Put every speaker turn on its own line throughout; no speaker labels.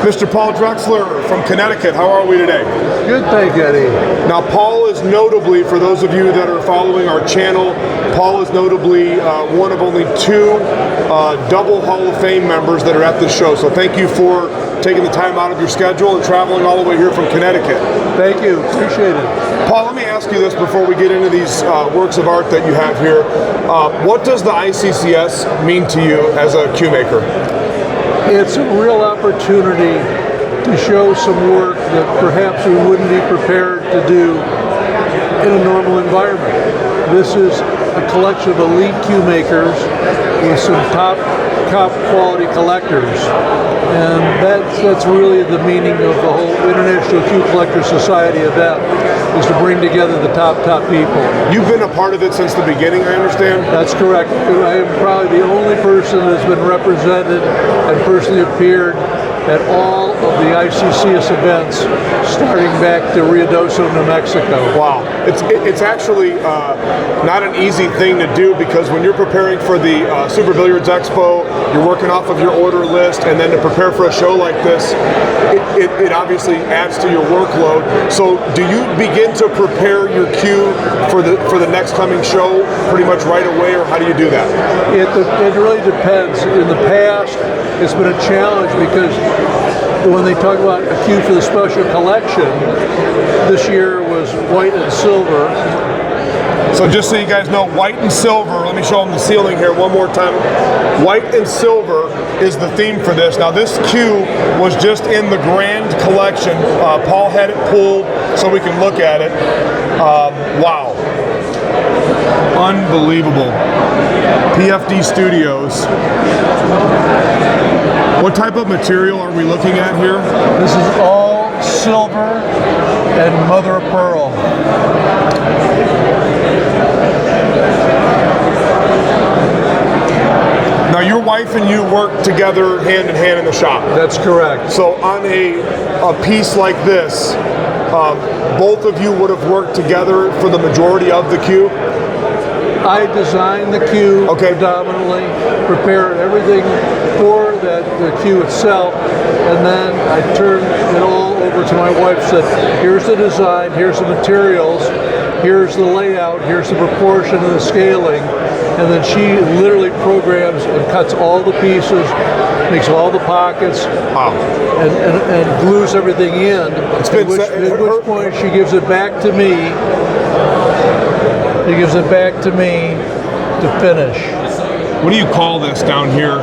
Mr. Paul Drexler from Connecticut, how are we today?
Good, thank you, Eddie.
Now, Paul is notably, for those of you that are following our channel, Paul is notably one of only two double Hall of Fame members that are at this show. So thank you for taking the time out of your schedule and traveling all the way here from Connecticut.
Thank you, appreciate it.
Paul, let me ask you this before we get into these works of art that you have here. What does the Iccs mean to you as a cue maker?
It's a real opportunity to show some work that perhaps we wouldn't be prepared to do in a normal environment. This is a collection of elite cue makers with some top quality collectors, and that's really the meaning of the whole International Cue Collector Society event, is to bring together the top people.
You've been a part of it since the beginning, I understand?
That's correct. I am probably the only person that's been represented and personally appeared at all of the Iccs events, starting back to Ruidoso, New Mexico.
Wow, it's actually not an easy thing to do, because when you're preparing for the Super Billiards Expo, you're working off of your order list, and then to prepare for a show like this, it obviously adds to your workload. So do you begin to prepare your cue for the next coming show pretty much right away, or how do you do that?
It really depends. In the past, it's been a challenge, because when they talk about a cue for the special collection, this year was white and silver.
So just so you guys know, white and silver, let me show them the ceiling here one more time. White and silver is the theme for this. Now this cue was just in the grand collection. Paul had it pulled so we can look at it. Wow. Unbelievable. PFD Studios. What type of material are we looking at here?
This is all silver and mother of pearl.
Now your wife and you work together hand in hand in the shop.
That's correct.
So on a piece like this, both of you would have worked together for the majority of the cue?
I designed the cue predominantly, prepared everything for the cue itself, and then I turned it all over to my wife. Said, here's the design, here's the materials, here's the layout, here's the proportion and the scaling, and then she literally programs and cuts all the pieces, makes all the pockets, and glues everything in. At which point she gives it back to me. He gives it back to me to finish.
What do you call this down here?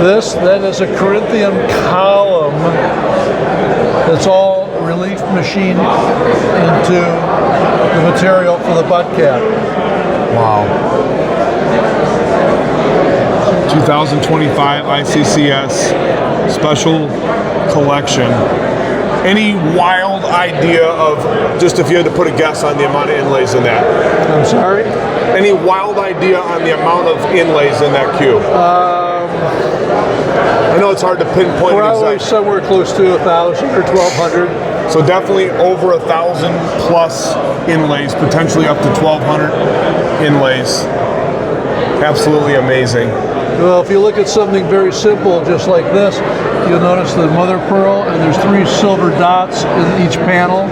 This then is a Corinthian column that's all relief machined into the material for the butt cap.
Wow. 2025 Iccs Special Collection. Any wild idea of, just if you had to put a guess on the amount of inlays in that?
I'm sorry?
Any wild idea on the amount of inlays in that cue? I know it's hard to pinpoint.
Probably somewhere close to 1,000 or 1,200.
So definitely over 1,000 plus inlays, potentially up to 1,200 inlays. Absolutely amazing.
Well, if you look at something very simple, just like this, you'll notice the mother pearl, and there's 3 silver dots in each panel.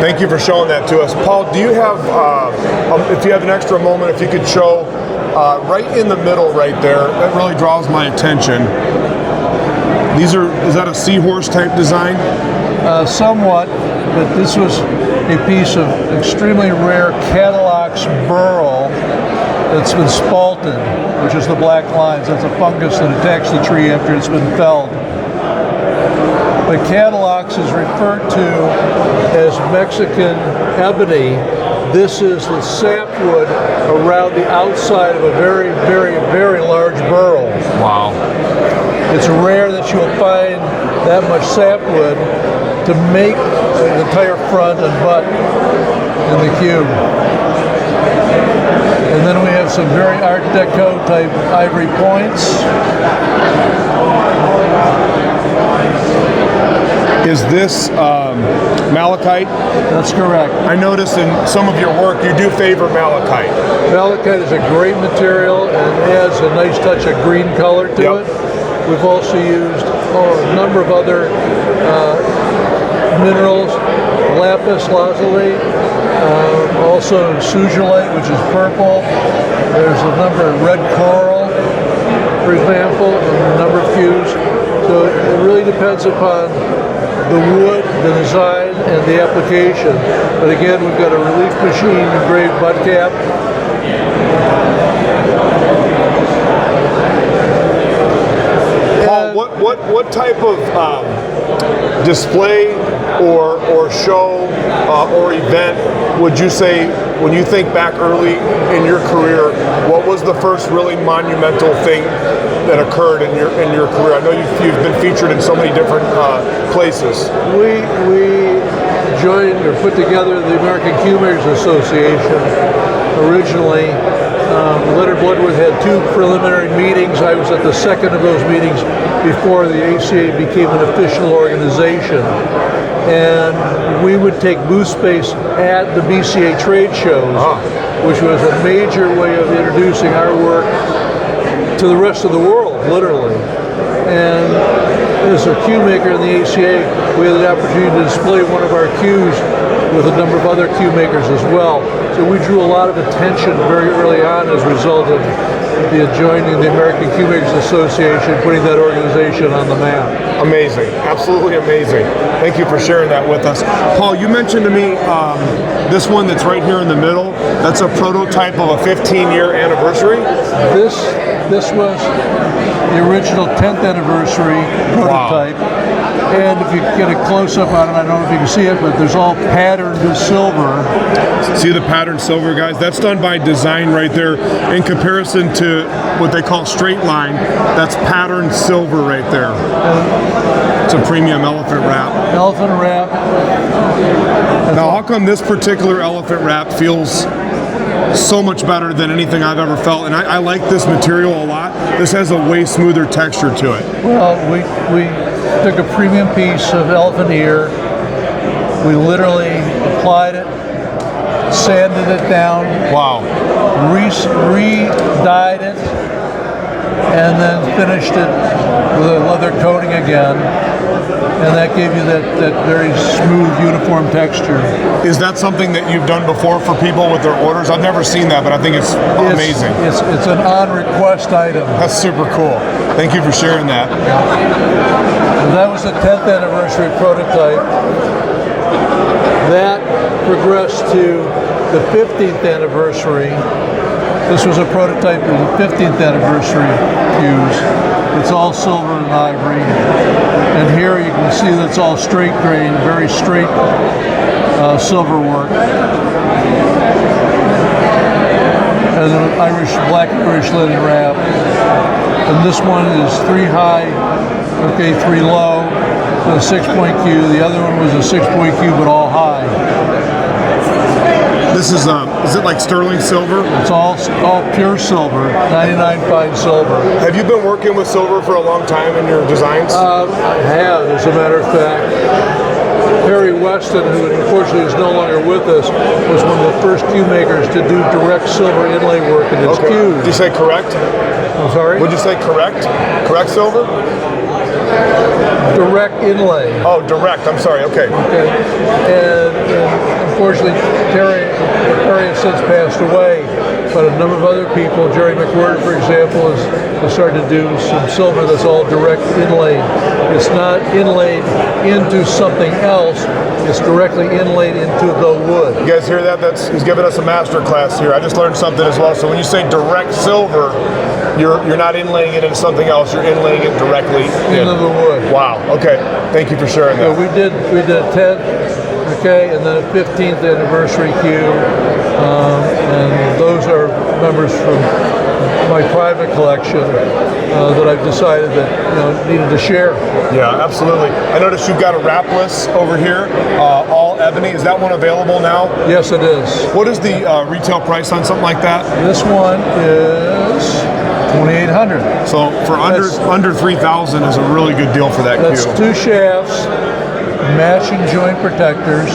Thank you for showing that to us. Paul, do you have, if you have an extra moment, if you could show right in the middle right there, that really draws my attention. Is that a seahorse type design?
Somewhat, but this was a piece of extremely rare Cadillac's burl that's been spalted, which is the black lines. That's a fungus that attacks the tree after it's been felled. But Cadillac's is referred to as Mexican ebony. This is the sapwood around the outside of a very, very, very large burl.
Wow.
It's rare that you'll find that much sapwood to make the entire front and butt in the cue. And then we have some very Art Deco type ivory points.
Is this malachite?
That's correct.
I notice in some of your work you do favor malachite.
Malachite is a great material and adds a nice touch of green color to it. We've also used a number of other minerals, lapis lazuli, also sugilite, which is purple. There's a number of red coral, for example, and a number of hues. So it really depends upon the wood, the design, and the application. But again, we've got a relief machine engraved butt cap.
Paul, what type of display or show or event would you say, when you think back early in your career, what was the first really monumental thing that occurred in your career? I know you've been featured in so many different places.
We joined or put together the American Cuemakers Association originally. Leonard Bloodworth had 2 preliminary meetings. I was at the second of those meetings before the ACA became an official organization. And we would take booth space at the BCA trade shows, which was a major way of introducing our work to the rest of the world, literally. And as a cue maker in the ACA, we had the opportunity to display one of our cues with a number of other cue makers as well. So we drew a lot of attention very early on as a result of the joining the American Cuemakers Association, putting that organization on the map.
Amazing, absolutely amazing. Thank you for sharing that with us. Paul, you mentioned to me this one that's right here in the middle, that's a prototype of a 15-year anniversary?
This was the original 10th anniversary prototype. Wow. And if you get a close-up on it, I don't know if you can see it, but there's all patterned silver.
See the patterned silver, guys? That's done by design right there. In comparison to what they call straight line, that's patterned silver right there. It's a premium elephant wrap.
Elephant wrap.
Now, how come this particular elephant wrap feels so much better than anything I've ever felt? And I like this material a lot. This has a way smoother texture to it.
Well, we took a premium piece of elephant ear. We literally applied it, sanded it down.
Wow.
Re-dyed it, and then finished it with a leather coating again. And that gave you that very smooth, uniform texture.
Is that something that you've done before for people with their orders? I've never seen that, but I think it's amazing.
It's an on-request item.
That's super cool. Thank you for sharing that.
And that was the 10th anniversary prototype. That progressed to the 15th anniversary. This was a prototype of the 15th anniversary cues. It's all silver and ivory. And here you can see that's all straight grain, very straight silver work. And an black Irish linen wrap. And this one is 3 high, 3 low, so a 6-point cue. The other one was a 6-point cue, but all high.
This is it like sterling silver?
It's all pure silver, 99 fine silver.
Have you been working with silver for a long time in your designs?
I have, as a matter of fact. Perry Weston, who unfortunately is no longer with us, was one of the first cue makers to do direct silver inlay work in his cues.
Did you say correct?
I'm sorry?
Would you say correct? Correct silver?
Direct inlay.
Oh, direct. I'm sorry. Okay.
And unfortunately, Perry has since passed away, but a number of other people, Jerry McWhirter, for example, has started to do some silver that's all direct inlaid. It's not inlaid into something else. It's directly inlaid into the wood.
You guys hear that? He's giving us a master class here. I just learned something as well. So when you say direct silver, you're not inlaying it into something else. You're inlaying it directly
into the wood.
Wow. Okay. Thank you for sharing that.
So we did a 10th, and then a 15th anniversary cue, and those are members from my private collection that I've decided that needed to share.
Yeah, absolutely. I noticed you've got a wrap list over here, all ebony. Is that one available now?
Yes, it is.
What is the retail price on something like that?
This one is $2,800.
So for under $3,000 is a really good deal for that cue.
That's 2 shafts, matching joint protectors.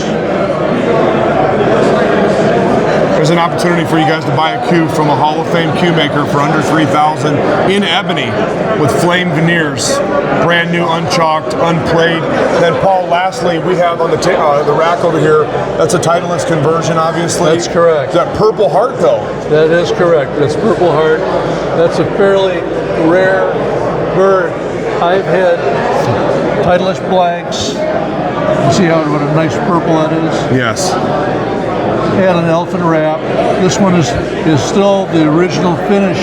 There's an opportunity for you guys to buy a cue from a Hall of Fame Cuemaker for under $3,000 in ebony with flame veneers, brand new, unchalked, unplayed. Then Paul, lastly, we have on the rack over here, that's a Titleist conversion, obviously.
That's correct.
Is that Purple Heart, though?
That is correct. That's Purple Heart. That's a fairly rare bird. I've had Titleist blanks. You see what a nice purple that is?
Yes.
And an elephant wrap. This one is still the original finish,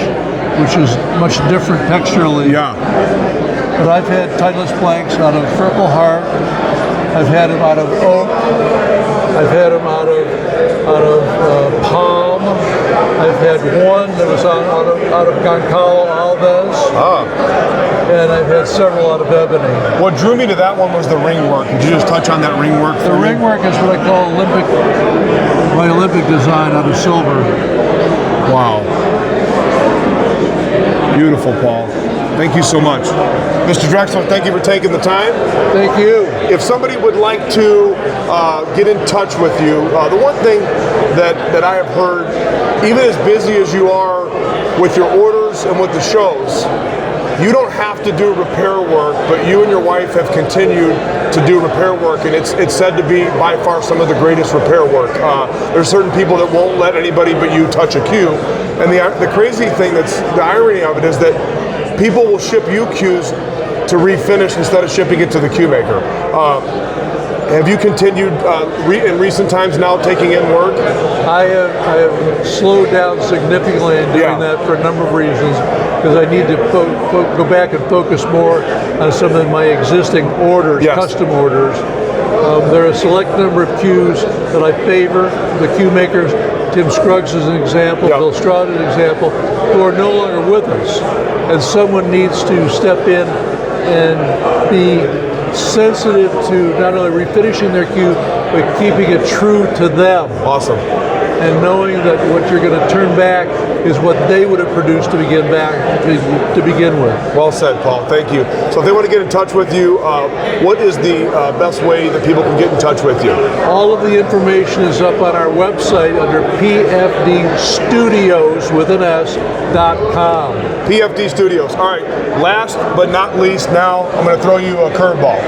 which is much different texturally.
Yeah.
But I've had Titleist blanks out of Purple Heart. I've had them out of oak. I've had them out of palm. I've had one that was out of Goncalo Alves.
Ah.
And I've had several out of ebony.
What drew me to that one was the ring work. Could you just touch on that ring work?
The ring work is what I call my Olympic design out of silver.
Wow. Beautiful, Paul. Thank you so much. Mr. Drexler, thank you for taking the time.
Thank you.
If somebody would like to get in touch with you, the one thing that I have heard, even as busy as you are with your orders and with the shows, you don't have to do repair work, but you and your wife have continued to do repair work, and it's said to be by far some of the greatest repair work. There's certain people that won't let anybody but you touch a cue, and the crazy thing, that's the irony of it, is that people will ship you cues to refinish instead of shipping it to the cue maker. Have you continued in recent times now taking in work?
I have slowed down significantly in doing that for a number of reasons, because I need to go back and focus more on some of my existing orders, custom orders. There are a select number of cues that I favor, the Cuemakers. Tim Scruggs is an example, Bill Stroud is an example, who are no longer with us. And someone needs to step in and be sensitive to not only refinishing their cue, but keeping it true to them.
Awesome.
And knowing that what you're going to turn back is what they would have produced to begin with.
Well said, Paul. Thank you. So if they want to get in touch with you, what is the best way that people can get in touch with you?
All of the information is up on our website under PFD Studios with an S.com.
PFD Studios. All right. Last but not least, now I'm going to throw you a curveball.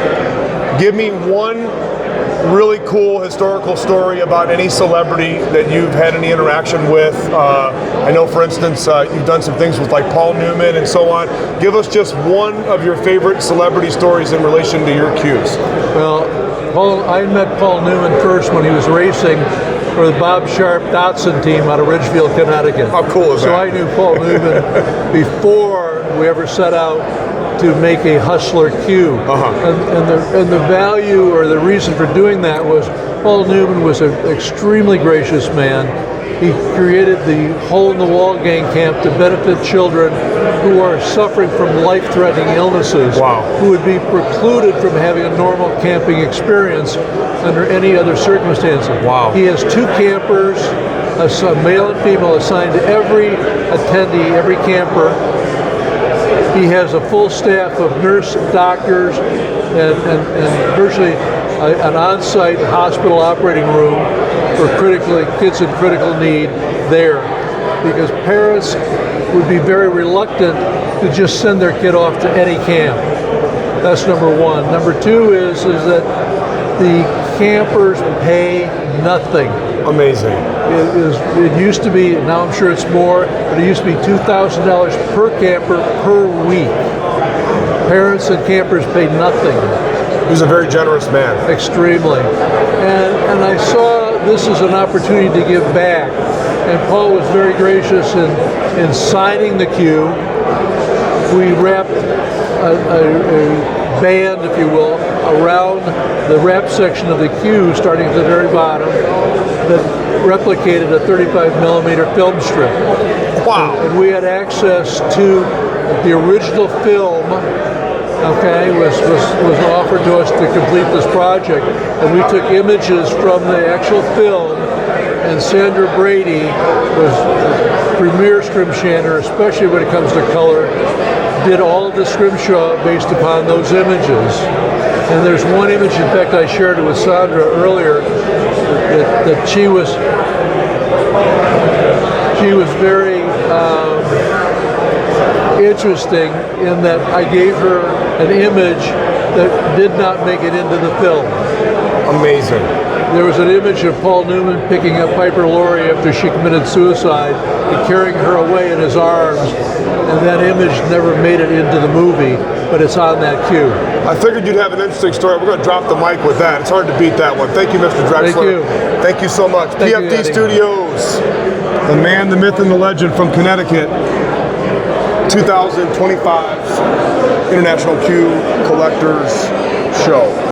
Give me one really cool historical story about any celebrity that you've had any interaction with. I know, for instance, you've done some things with like Paul Newman and so on. Give us just one of your favorite celebrity stories in relation to your cues.
Well, I met Paul Newman first when he was racing for the Bob Sharp Datsun team out of Ridgefield, Connecticut.
How cool is that?
So I knew Paul Newman before we ever set out to make a Hustler cue. And the value or the reason for doing that was Paul Newman was an extremely gracious man. He created the Hole in the Wall Gang Camp to benefit children who are suffering from life-threatening illnesses, who would be precluded from having a normal camping experience under any other circumstances. He has 2 campers, a male and female, assigned to every attendee, every camper. He has a full staff of nurse, doctors, and virtually an on-site hospital operating room for kids in critical need there, because parents would be very reluctant to just send their kid off to any camp. That's number one. Number two is that the campers pay nothing.
Amazing.
It used to be, now I'm sure it's more, but it used to be $2,000 per camper per week. Parents and campers pay nothing.
He's a very generous man.
Extremely. And I saw this as an opportunity to give back. And Paul was very gracious in signing the cue. We wrapped a band, if you will, around the wrap section of the cue, starting at the very bottom, that replicated a 35mm film strip.
Wow.
And we had access to the original film, was offered to us to complete this project. And we took images from the actual film and Sandra Brady was the premier scrimshander, especially when it comes to color, did all of the scrimshaw based upon those images. And there's one image, in fact, I shared it with Sandra earlier, that she was very interesting in that I gave her an image that did not make it into the film.
Amazing.
There was an image of Paul Newman picking up Piper Laurie after she committed suicide and carrying her away in his arms, and that image never made it into the movie, but it's on that cue.
I figured you'd have an interesting story. We're going to drop the mic with that. It's hard to beat that one. Thank you, Mr. Drexler.
Thank you.
Thank you so much.
Thank
PFD
you,
Studios, the man, the myth, and the legend from Connecticut. 2025 International Cue Collectors Show.